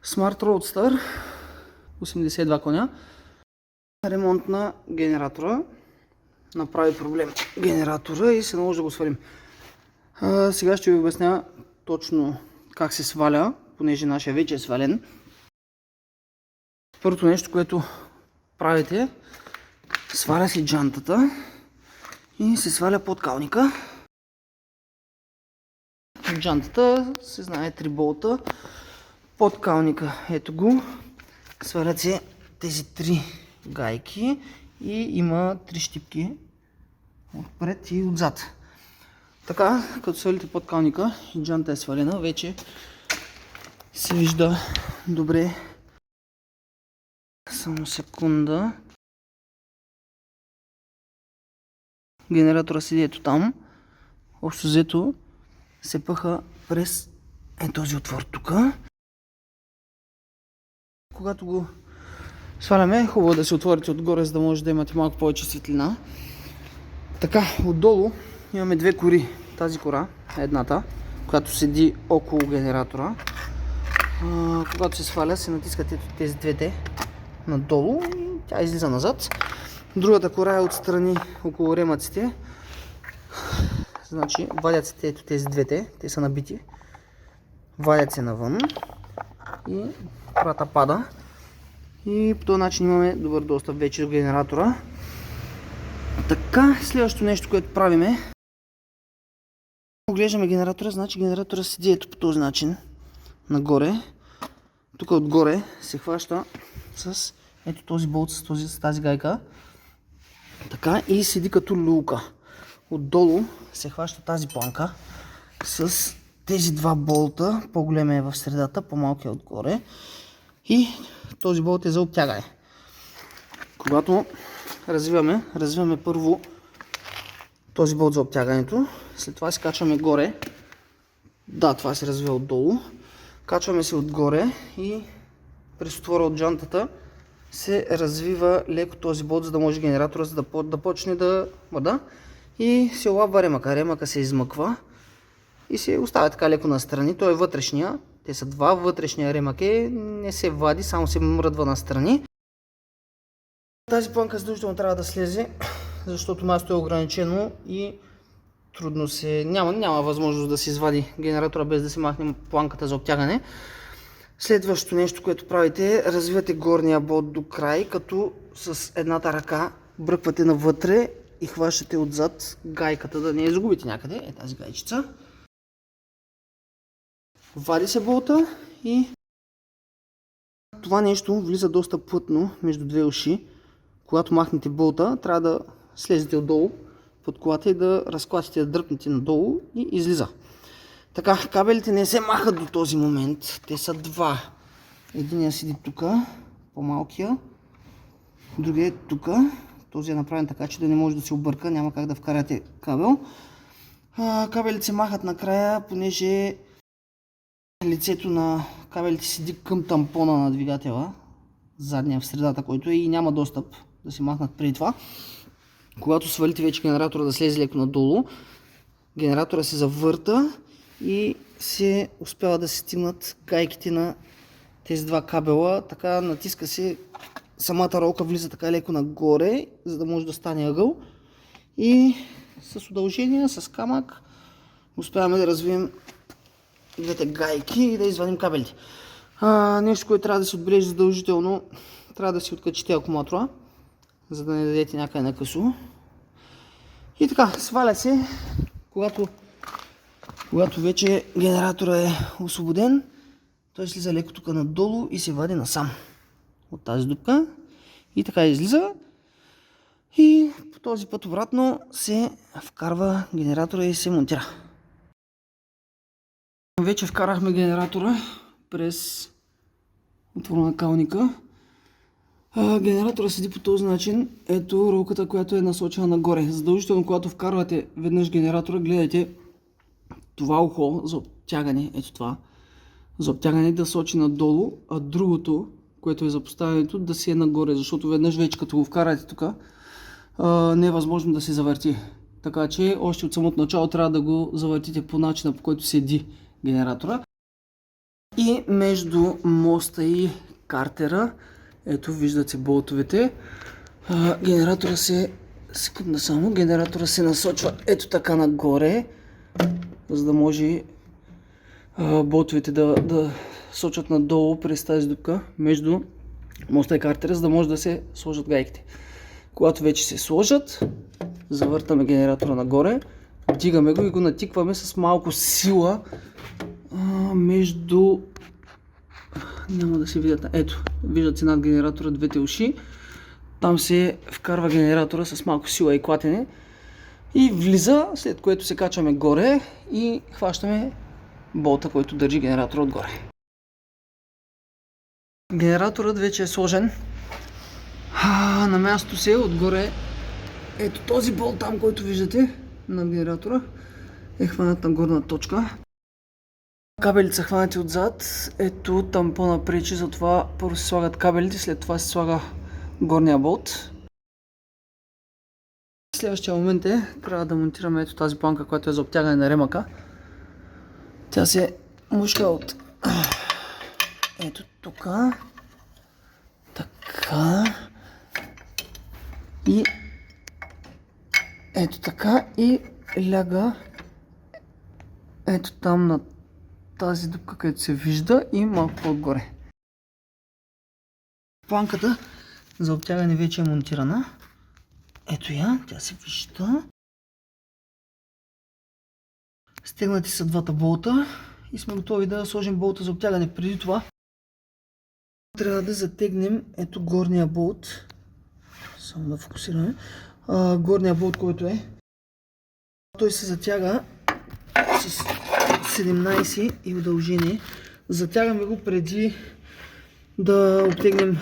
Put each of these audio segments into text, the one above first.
Smart Roadster, 82 коня. Ремонт на генератора. Направи проблем генератора и се наложи да го свалим. Сега ще ви обясня точно как се сваля, понеже нашия вече е свален. Първото нещо, което правите, сваля си джантата и се сваля подкалника. Джантата се знае 3 болта. Подкалника, ето го. Свалят се тези 3 гайки и има 3 щипки отпред и отзад. Така, като свалите подкалника и джанта е свалена, вече се вижда добре. Само секунда. Генератора седи ето там. Общо взето се пъха през този отвор тук. Когато го сваляме, хубаво да се отворите отгоре, за да може да имате малко повече светлина. Така, отдолу имаме 2 кори. Тази кора, едната, която седи около генератора. Когато се сваля, се натискат ето тези двете надолу и тя излиза назад. Другата кора е отстрани около ремъците. Значи, вадят се ето тези двете, те са набити. Вадят се навън и кората пада. И по този начин имаме добър достъп вече до генератора. Така, следващото нещо, което правиме, оглеждаме генератора, значи генератора седи ето по този начин, нагоре. Тук отгоре се хваща с ето този болт, с тази гайка. Така, и седи като люлка. Отдолу се хваща тази планка с тези 2 болта, по-големия е в средата, по-малкия е отгоре. И този болт е за обтягане. Когато развиваме първо този болт за обтягането, след това се качваме горе. Да, това се развива отдолу. Качваме се отгоре и през отвора от джантата се развива леко този болт, за да може генератора да почне да мърда. И се олабва ремъка. Ремъка се измъква и се оставя така леко настрани. Той е вътрешния. Те са 2. Вътрешния ремък не се вади, само се мръдва настрани. Тази планка задължително трябва да слезе, защото място е ограничено и трудно се... Няма възможност да се извади генератора без да се махне планката за обтягане. Следващото нещо, което правите е развивате горния болт до край, като с едната ръка бръквате навътре и хващате отзад гайката, да не я изгубите някъде. Е тази гайчица. Вади се болта и това нещо влиза доста плътно между 2 уши. Когато махнете болта, трябва да слезете отдолу под колата и да разклатите, да дръпнете надолу и излиза. Така, кабелите не се махат до този момент. Те са 2. Единият седи тук, по-малкия. Другия е тук. Този е направен така, че да не може да се обърка. Няма как да вкарате кабел. Кабелите се махат накрая, понеже лицето на кабелите седи към тампона на двигателя. Задния в средата, който е, и няма достъп да се махнат преди това. Когато свалите вече генератора да слезе леко надолу, генератора се завърта и се успява да се стигнат гайките на тези 2 кабела. Така натиска се, самата ролка влиза така леко нагоре, за да може да стане ъгъл. И с удължение, с камък, успяваме да развием двете гайки и да извадим кабелите. Нещо, което трябва да се отбележи задължително, трябва да си откачите акумулатора, за да не дадете някъде на късо. И така, сваля се, когато вече генератора е освободен, той слиза леко тук надолу и се вади насам от тази дупка. И така излиза. И по този път обратно се вкарва генератора и се монтира. Вече вкарахме генератора през отвора на калника. Генератора седи по този начин. Ето ролката, която е насочена нагоре. Задължително, когато вкарвате веднъж генератора, гледайте това ухо за обтягане, ето това, за обтягане да сочи надолу, а другото, което е за поставянето, да си е нагоре, защото веднъж вече като го вкарате тук, не е възможно да се завърти. Така че още от самото начало трябва да го завъртите по начина, по който седи генератора. И между моста и картера, ето виждате болтовете, генератора се, секунда само, генератора се насочва ето така нагоре, за да може болтовете да сочат надолу през тази дупка между моста и картера, за да може да се сложат гайките. Когато вече се сложат, завъртаме генератора нагоре, вдигаме го и го натикваме с малко сила между... Няма да се видят. Ето, виждате се над генератора двете уши. Там се вкарва генератора с малко сила и клатене и влиза, след което се качваме горе и хващаме болта, който държи генератора отгоре. Генераторът вече е сложен. На място се отгоре. Ето този болт там, който виждате на генератора, е хванат на горна точка. Кабелите са хванати отзад. Ето тампона пречи, затова първо се слагат кабелите, след това се слага горния болт. Следващия момент трябва да монтираме ето тази планка, която е за обтягане на ремъка. Тя се мушка от ето тук. Така. И ето така и ляга ето там на тази дупка, където се вижда и малко по-отгоре. Планката за обтягане вече е монтирана. Ето я, тя се вижда. Стегнати са двата болта и сме готови да сложим болта за обтягане. Преди това трябва да затегнем ето горния болт. Само да фокусираме. Горния болт, който е. Той се затяга с 17 и удължение. Затягаме го преди да обтегнем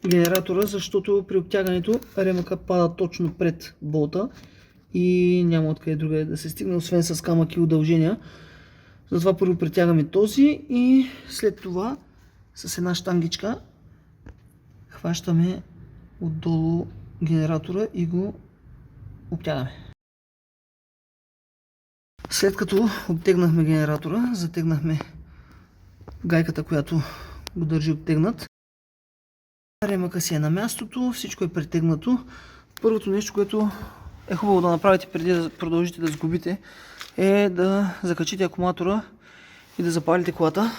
генератора, защото при обтягането ремъка пада точно пред болта и няма откъде друга да се стигне, освен с камък и удължения. Затова първо притягаме този и след това с една щангичка хващаме отдолу генератора и го обтягаме. След като обтегнахме генератора, затегнахме гайката, която го държи обтегнат. Ремъка си е на мястото, всичко е претегнато. Първото нещо, което е хубаво да направите преди да продължите да сгубите, е да закачите акумулатора и да запалите колата.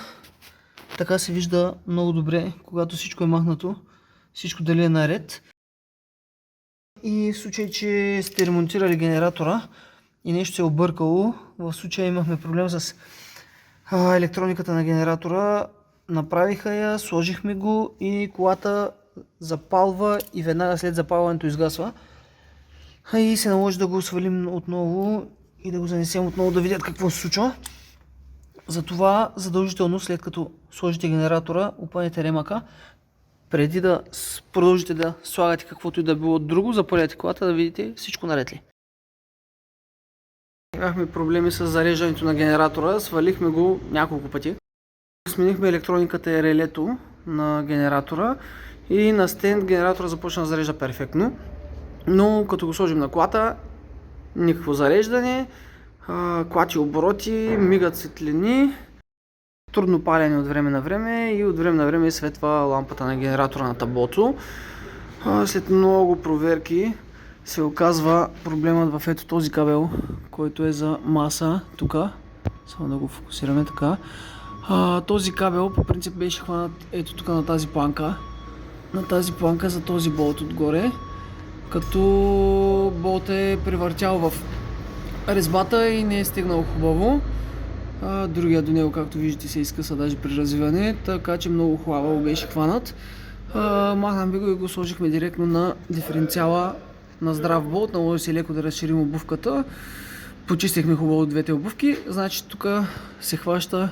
Така се вижда много добре, когато всичко е махнато, всичко дали е наред. И в случай, че сте ремонтирали генератора и нещо се е объркало, в случая имахме проблем с електрониката на генератора, направиха я, сложихме го и колата запалва и веднага след запалването изгасва. И се наложи да го свалим отново и да го занесем отново да видят какво се случва. Затова задължително, след като сложите генератора, опънете ремъка, преди да продължите да слагате каквото и да било друго, запалете колата да видите всичко наред ли. Имахме проблеми с зареждането на генератора, свалихме го няколко пъти. Сменихме електрониката и релето на генератора и на стенд генератора започна да зарежда перфектно. Но като го сложим на колата, никакво зареждане, клати обороти, мигат светлини, трудно палене от време на време и от време на време светва лампата на генератора на таблото. След много проверки се оказва проблемът в ето този кабел, който е за маса тук. Само да го фокусираме така. Този кабел по принцип беше хванат ето тук на тази планка. На тази планка за този болт отгоре. Като болт е превъртял в резбата и не е стигнал хубаво. Другия до него, както виждате, се изкъса даже при развиване, така че много хубаво беше хванат. Махнахме го и го сложихме директно на диференциала на здрав болт. Наложи се леко да разширим обувката. Почистихме хубаво двете обувки. Значи тук се хваща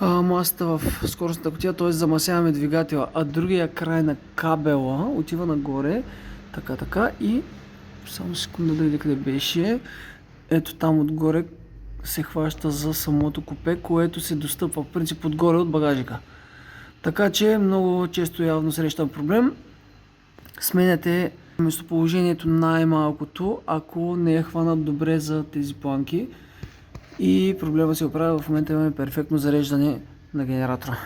масата в скоростната кутия, т.е. замасяваме двигателя, а другия край на кабела отива нагоре, така и само секунда да видя къде беше. Ето там отгоре се хваща за самото купе, което се достъпва в принцип отгоре от багажника. Така че много често явно срещам проблем. Сменяте местоположението най-малкото, ако не е хванат добре за тези планки. И проблема се оправя, в момента имаме перфектно зареждане на генератора.